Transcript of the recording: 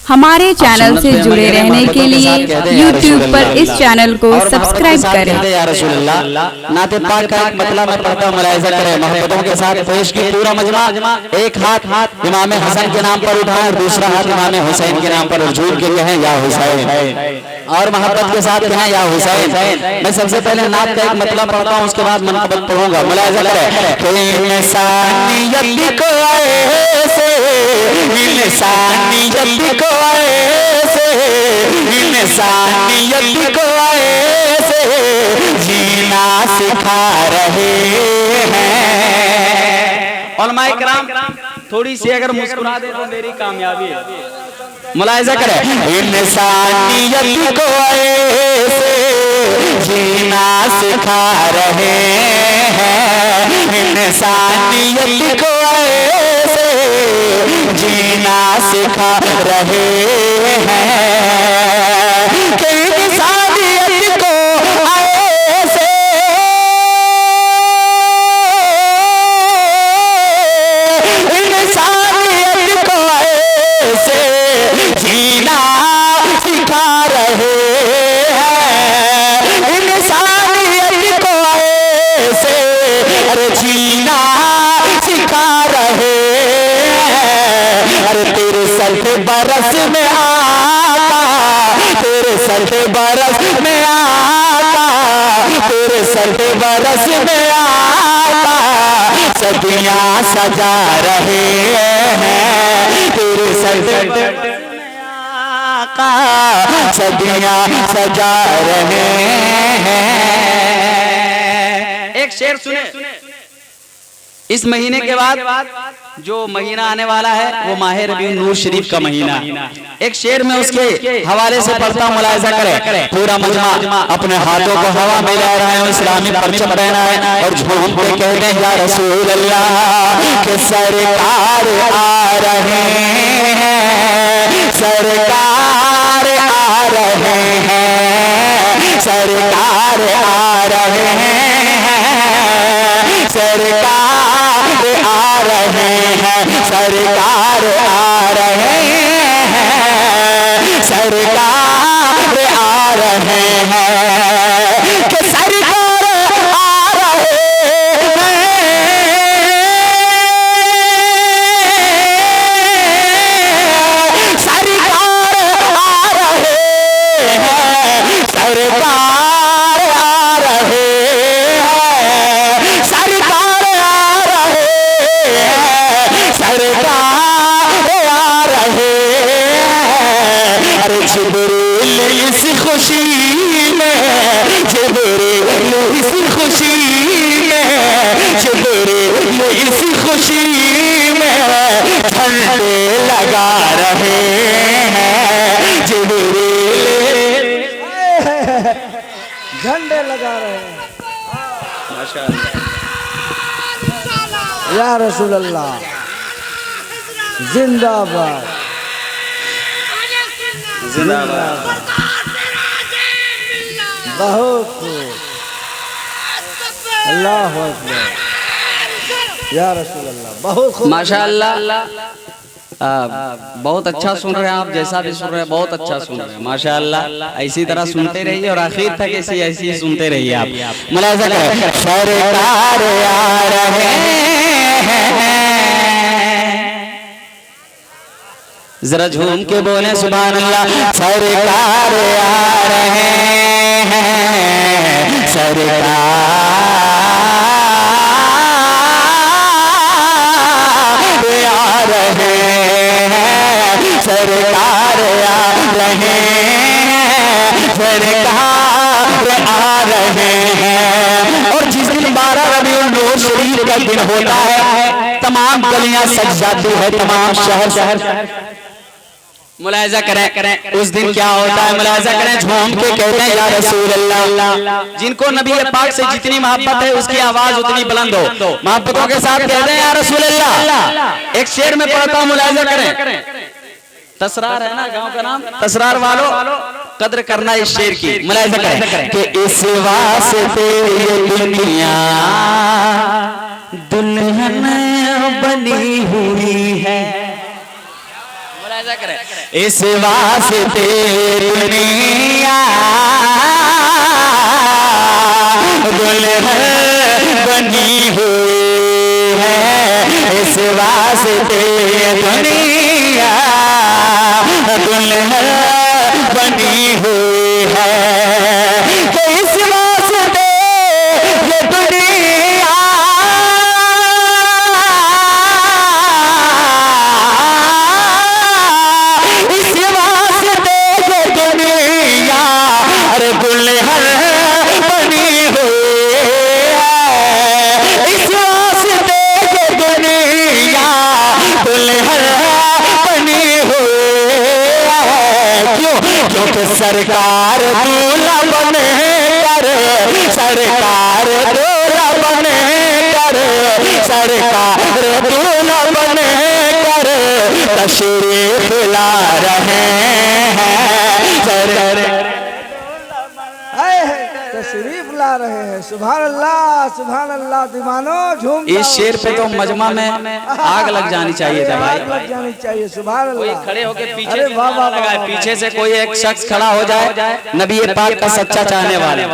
हमारे चैनल से जुड़े रहने के लिए YouTube पर इस चैनल को सब्सक्राइब करें। या रसूल अल्लाह, नाते पाक का एक मतलब मैं पढ़ता हूं, मुलाहिजा करें। मोहब्बतों के साथ पेश की पूरा मजमा। एक हाथ इमाम हसन के नाम पर उठाएं और दूसरा हाथ इमाम हुसैन के नाम पर झूम के कहें या हुसैन, और मोहब्बत के साथ कहें या हुसैन। मैं सबसे पहले नात का एक मतलब पढ़ता हूं, उसके बाद मनकबत पढ़ूंगा। मुलाहिजा करें। इंसानियत को ऐसे, इंसानियत को ऐसे, इंसानियत को ऐसे जीना सिखा रहे हैं। उलमाए किराम थोड़ी सी अगर मुस्कुरा दे तो मेरी कामयाबी है। मुलाहिजा करें। इंसानियत को ऐसे जीना सिखा रहे हैं, इंसानियत को ऐसे जीना सिखा रहे हैं कि इंसानियत को ऐसे, इंसानियत को ऐसे जीना सिखा रहे हैं, इंसानियत को ऐसे अरे जीना सिखा रहे हैं। अरे तेरे सर पे बरस में आता, तेरे सर पे बरस में आता, तेरे सर पे बरस में आता सदियां सजा रहे हैं, तेरे सर पे आका सदियां सजा रहे हैं। एक शेर सुने। इस महीने के बाद जो महीना आने वाला है वो माह रबीउन नूर शरीफ का महीना। एक शेर में उसके हवाले से पढ़ता हूं, मुलाहिजा करें। पूरा मजमा अपने हाथों को हवा में ले रहे हैं, इस्लामी परचम पहना है और झूम के कहते हैं या रसूल अल्लाह के सरकार आ रहे हैं, सरकार आ रहे हैं, सरकार आ रहे हैं, सरकार आ रहे हैं, सरकार आ रहे हैं, सरकार आ रहे हैं कि सरकार आ रहे हैं, सरकार आ रहे हैं, सरकार आ रहे हैं, सरकार आ रहे हैं, सरकार आ रहे हैं। अरे जिब्रील इस खुशी में, जिब्रील इस खुशी में, जिब्रील इस खुशी में झंडे लगा रहे हैं, जिब्रील झंडे लगा रहे हैं। माशाअल्लाह या रसूल अल्लाह जिंदाबाद, जिंदाबाद। बहुत खूब, अल्लाह अकबर, या रसूल अल्लाह बहुत खूब। माशाअल्लाह बहुत अच्छा सुन रहे हैं आप, जैसा भी सुन रहे हैं बहुत अच्छा सुन रहे हैं। माशाअल्लाह ऐसी तरह सुनते रहिए और आखिर तक ऐसी ही सुनते रहिए आप। मुलाहिजा करें। सरकार आ रहे हैं, जरा झूम के बोले सुभान अल्लाह। सरकार आ रहे हैं, सरकार आ रहे हैं, सरकार आ रहे हैं, सरकार आ रहे हैं। और जिस दिन 12 रबीउन नूर शरीफ का दिन होता है तमाम गलियां सज जाती है, तमाम शहर। मुलाहिजा करें उस दिन क्या होता है, मुलाहिजा करें। झूम के कहते हैं या रसूल अल्लाह, जिनको नबी पाक से जितनी मोहब्बत है उसकी आवाज उतनी बुलंद हो, मोहब्बतों के साथ कहते हैं या रसूल अल्लाह। एक शेर में पढ़ता हूं, मुलाहिजा करें। तसरार है ना गांव का नाम, तसरार वालों कद्र करना इस शेर की। मुलाहिजा करें कि इस वास्ते ये दुनिया दुल्हन बनी हुई है। इस वास्ते दुनिया दुल्हन बनी हुई है, इस वास्ते दुनिया दुल्हन बनी हुई है। तो इस वास्ते ये दुनिया इस वास्ते ये दुनिया अरे दुल्हन बनी हुई है, इस वास्ते ये दुनिया दुल्हन बनी हुई है। क्यों? क्योंकि सरकार दूल्हा बने कर, सरकार दूल्हा बने कर, सरकार दूल्हा बने कर तशरीफ ला रहे हैं। तशरीफ ला रहे हैं। सुभान अल्लाह दीवानो झूम। इस शेर पे तो मजमा में आग लग जानी चाहिए था भाई, आग लग जानी चाहिए। सुभान कोई अल्लाह। खड़े होके पीछे अरे वाह वाह लगाए, पीछे से कोई एक शख्स खड़ा हो जाए नबी पाक का सच्चा चाहने वाले,